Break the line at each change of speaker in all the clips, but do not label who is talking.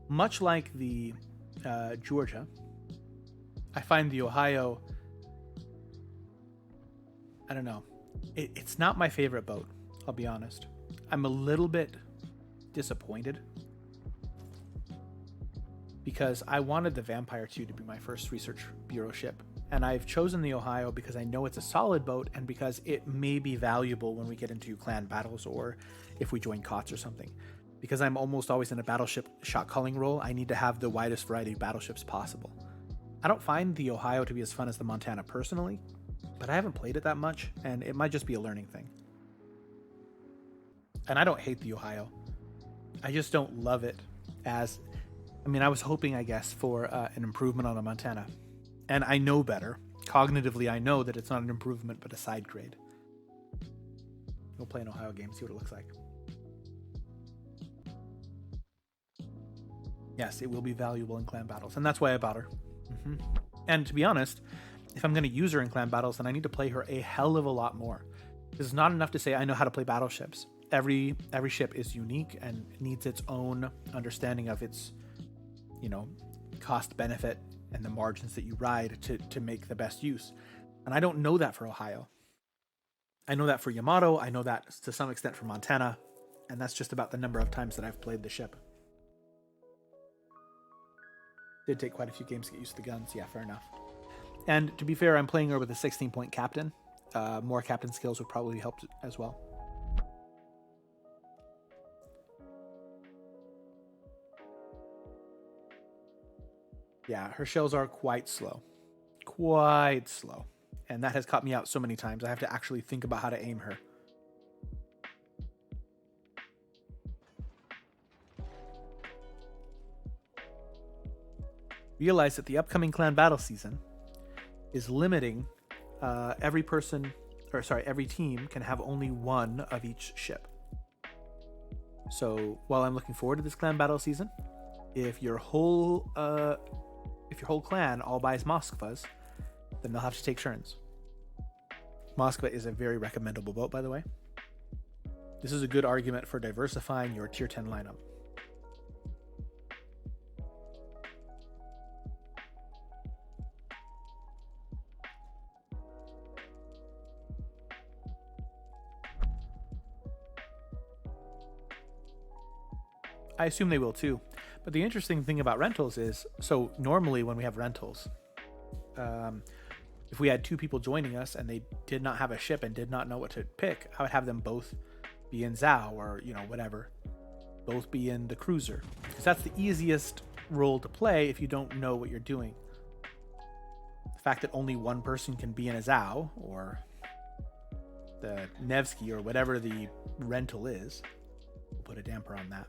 Much like the Georgia, I find the Ohio, I don't know, it's not my favorite boat, I'll be honest. I'm a little bit disappointed because I wanted the Vampire 2 to be my first Research Bureau ship. And I've chosen the Ohio because I know it's a solid boat and because it may be valuable when we get into clan battles or if we join COTS or something. Because I'm almost always in a battleship shot calling role, I need to have the widest variety of battleships possible. I don't find the Ohio to be as fun as the Montana personally, but I haven't played it that much, and it might just be a learning thing. And I don't hate the Ohio. I just don't love it as... I mean, I was hoping, I guess, for an improvement on the Montana. And I know better. Cognitively, I know that it's not an improvement, but a side grade. We'll play an Ohio game, see what it looks like. Yes, it will be valuable in clan battles, and that's why I bought her. And to be honest, if I'm going to use her in clan battles, then I need to play her a hell of a lot more. It's not enough to say I know how to play battleships. Every ship is unique and needs its own understanding of its, cost benefit and the margins that you ride to make the best use. And I don't know that for Ohio. I know that for Yamato. I know that to some extent for Montana, and that's just about the number of times that I've played the ship. Did take quite a few games to get used to the guns. Yeah, fair enough. And to be fair, I'm playing her with a 16-point captain. More captain skills would probably help as well. Yeah, her shells are quite slow. Quite slow. And that has caught me out so many times. I have to actually think about how to aim her. Realize that the upcoming clan battle season is limiting every team can have only one of each ship. So while I'm looking forward to this clan battle season, if your whole clan all buys Moskvas, then they'll have to take turns. Moskva is a very recommendable boat, by the way. This is a good argument for diversifying your tier 10 lineup. I assume they will too. But the interesting thing about rentals is, so normally when we have rentals, if we had two people joining us and they did not have a ship and did not know what to pick, I would have them both be in Zhao or, whatever. Both be in the cruiser. Because that's the easiest role to play if you don't know what you're doing. The fact that only one person can be in a Zhao or the Nevsky or whatever the rental is, will put a damper on that.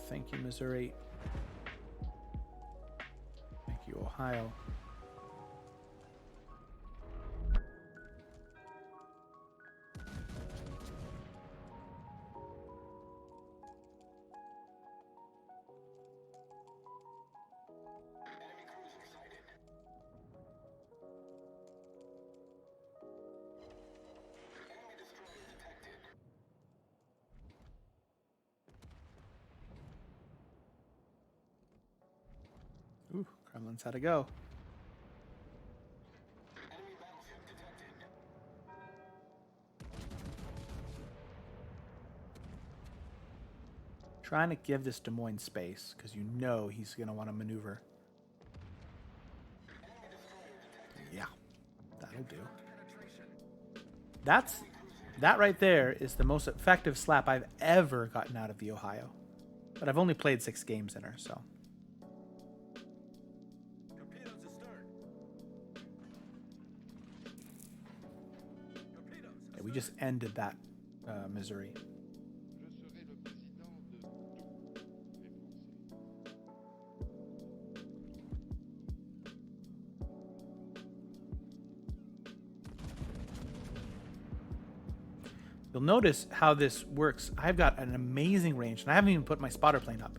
Thank you, Missouri. Thank you, Ohio. Ooh, Kremlin's had to go. Trying to give this Des Moines space because he's going to want to maneuver. Yeah, that'll do. That right there is the most effective slap I've ever gotten out of the Ohio. But I've only played 6 games in her, so. Yeah, we just ended that Missouri. You'll notice how this works. I've got an amazing range, and I haven't even put my spotter plane up.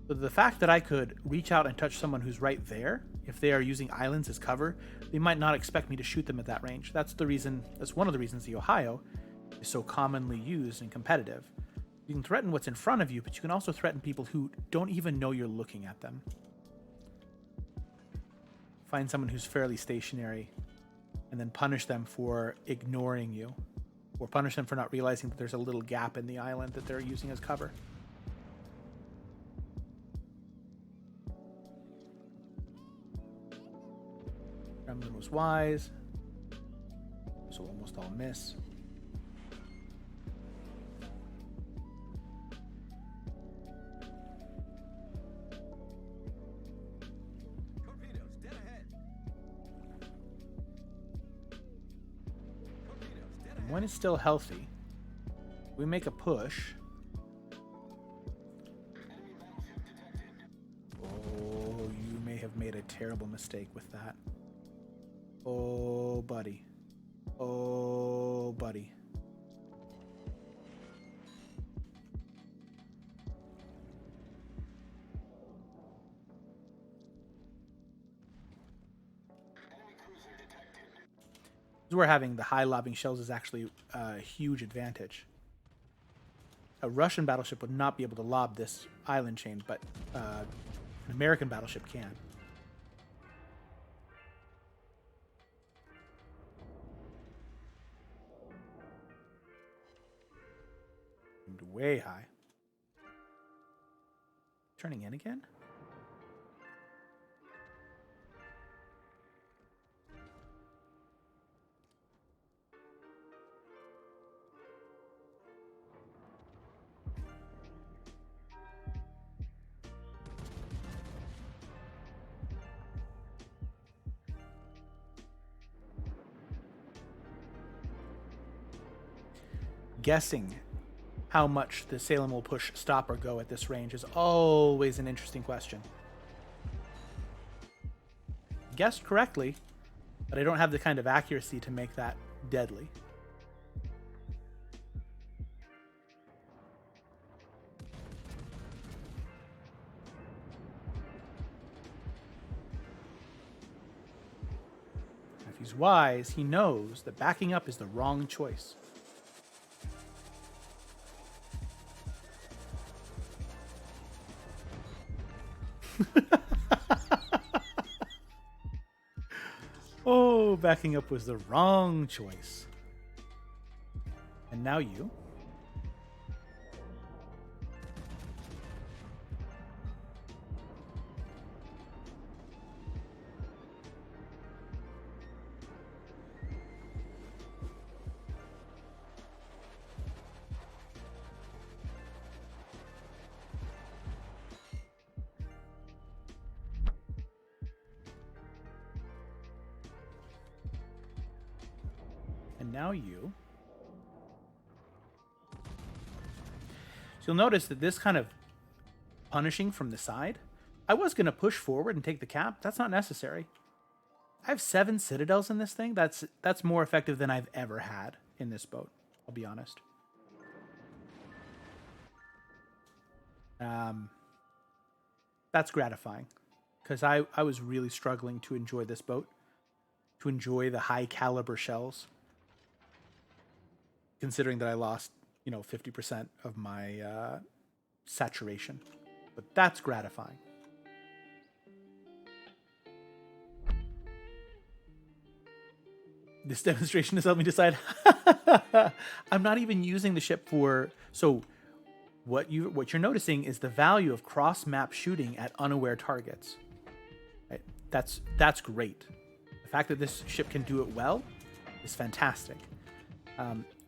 So the fact that I could reach out and touch someone who's right there, if they are using islands as cover, they might not expect me to shoot them at that range. That's one of the reasons the Ohio is so commonly used in competitive. You can threaten what's in front of you, but you can also threaten people who don't even know you're looking at them. Find someone who's fairly stationary and then punish them for ignoring you, or punish them for not realizing that there's a little gap in the island that they're using as cover. Gremlin was wise, so almost all miss. When it's still healthy, we make a push. Oh, you may have made a terrible mistake with that. Oh, buddy. Oh, buddy. We're having the high lobbing shells is actually a huge advantage. A Russian battleship would not be able to lob this island chain, but an American battleship can. And way high. Turning in again? Guessing how much the Salem will push stop or go at this range is always an interesting question. Guessed correctly, but I don't have the kind of accuracy to make that deadly. If he's wise, he knows that backing up is the wrong choice. Oh, backing up was the wrong choice. And now you. And now you. So you'll notice that this kind of punishing from the side, I was going to push forward and take the cap. That's not necessary. I have 7 citadels in this thing. That's more effective than I've ever had in this boat. I'll be honest. That's gratifying because I was really struggling to enjoy this boat, to enjoy the high caliber shells, considering that I lost, 50% of my saturation. But that's gratifying. This demonstration has helped me decide. I'm not even using the ship for... So what you're noticing is the value of cross-map shooting at unaware targets. Right? That's great. The fact that this ship can do it well is fantastic.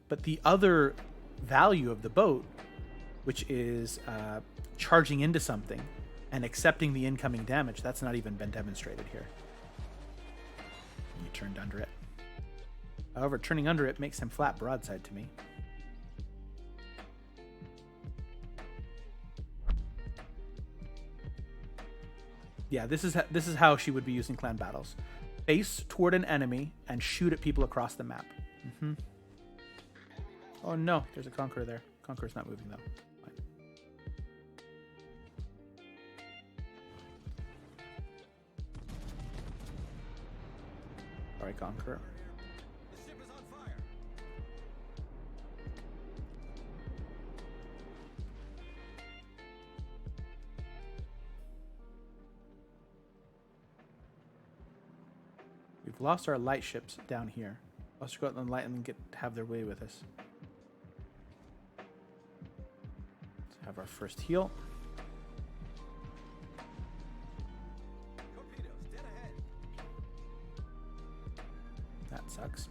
But the other value of the boat, which is charging into something and accepting the incoming damage, that's not even been demonstrated here. You turned under it. However, turning under it makes him flat broadside to me. Yeah, this is how she would be using clan battles. Face toward an enemy and shoot at people across the map. Mm-hmm. Oh no, there's a Conqueror there. Conqueror's not moving though. Fine. Alright, Conqueror. The ship is on fire. We've lost our light ships down here. Let's go out and light and have their way with us. Let's have our first heal. That sucks.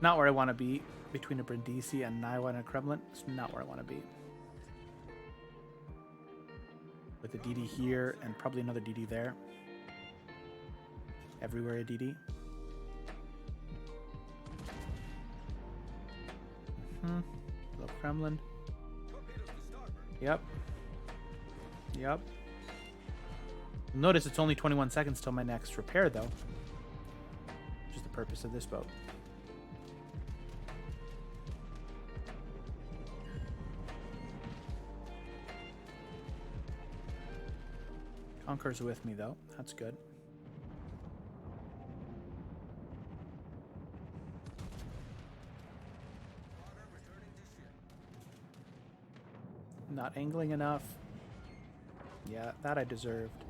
Not where I want to be. Between a Brindisi and Niwa and a Kremlin, it's not where I want to be. With a DD here and probably another DD there. Everywhere a DD. Little Kremlin. Yep. Yep. Notice it's only 21 seconds till my next repair, though. Which is the purpose of this boat. Conqueror's with me, though. That's good. Not angling enough. Yeah, that I deserved.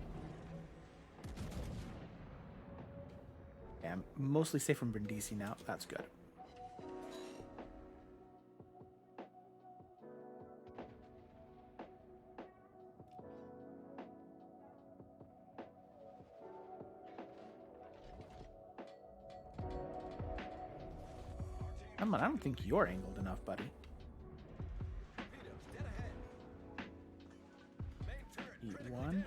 Yeah, I'm mostly safe from Brindisi now. That's good. I don't think you're angled enough, buddy. Eat one.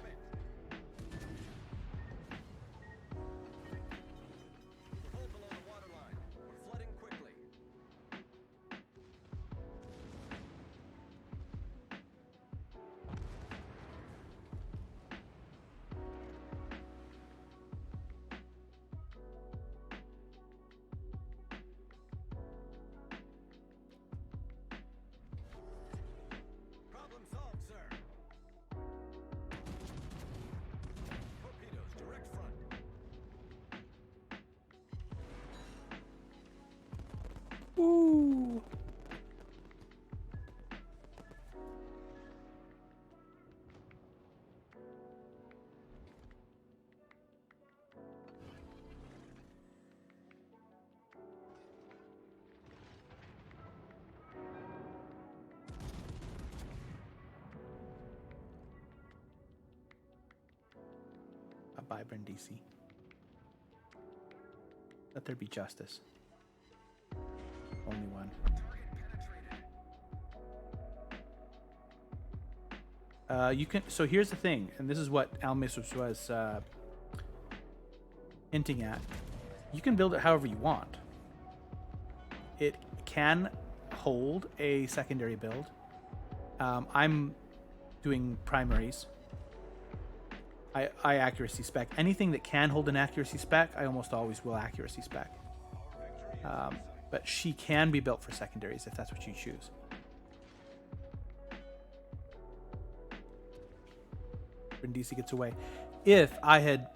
Ooh. Bye, Brindisi. Let there be justice. Only one. You can. So here's the thing, and this is what Almis was hinting at. You can build it however you want. It can hold a secondary build. I'm doing primaries. I accuracy spec. Anything that can hold an accuracy spec, I almost always will accuracy spec. But she can be built for secondaries if that's what you choose. Brindisi gets away. If I had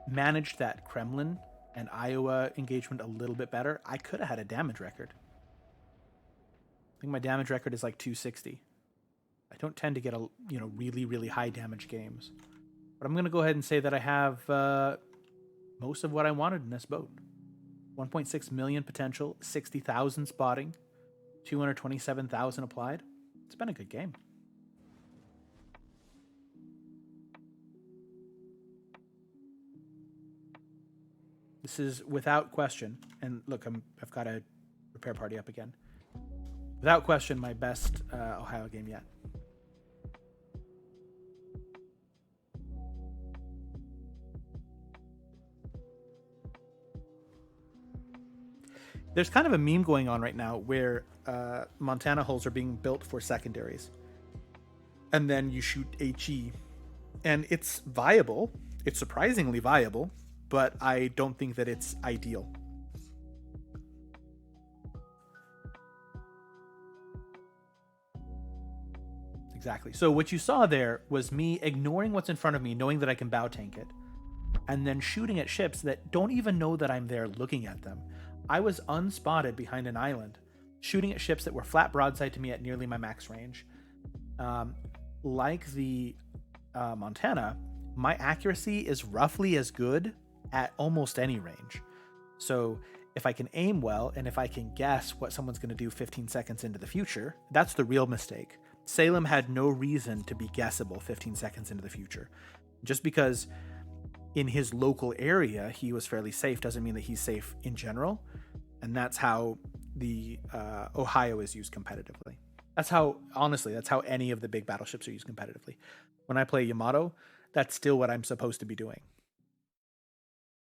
managed that Kremlin and Iowa engagement a little bit better, I could have had a damage record. I think my damage record is like 260. I don't tend to get really, really high damage games. But I'm going to go ahead and say that I have most of what I wanted in this boat. 1.6 million potential, 60,000 spotting, 227,000 applied. It's been a good game. This is without question, and look, I've got a repair party up again. Without question, my best Ohio game yet. There's kind of a meme going on right now where Montana hulls are being built for secondaries. And then you shoot HE. And it's viable. It's surprisingly viable. But I don't think that it's ideal. Exactly. So what you saw there was me ignoring what's in front of me, knowing that I can bow tank it. and then shooting at ships that don't even know that I'm there looking at them. I was unspotted behind an island, shooting at ships that were flat broadside to me at nearly my max range. Um, like the Montana, my accuracy is roughly as good at almost any range. So if I can aim well and if I can guess what someone's going to do 15 seconds into the future, that's the real mistake. Salem had no reason to be guessable 15 seconds into the future. Just because in his local area he was fairly safe doesn't mean that he's safe in general. And that's how the Ohio is used competitively. That's how any of the big battleships are used competitively. When I play Yamato, that's still what I'm supposed to be doing.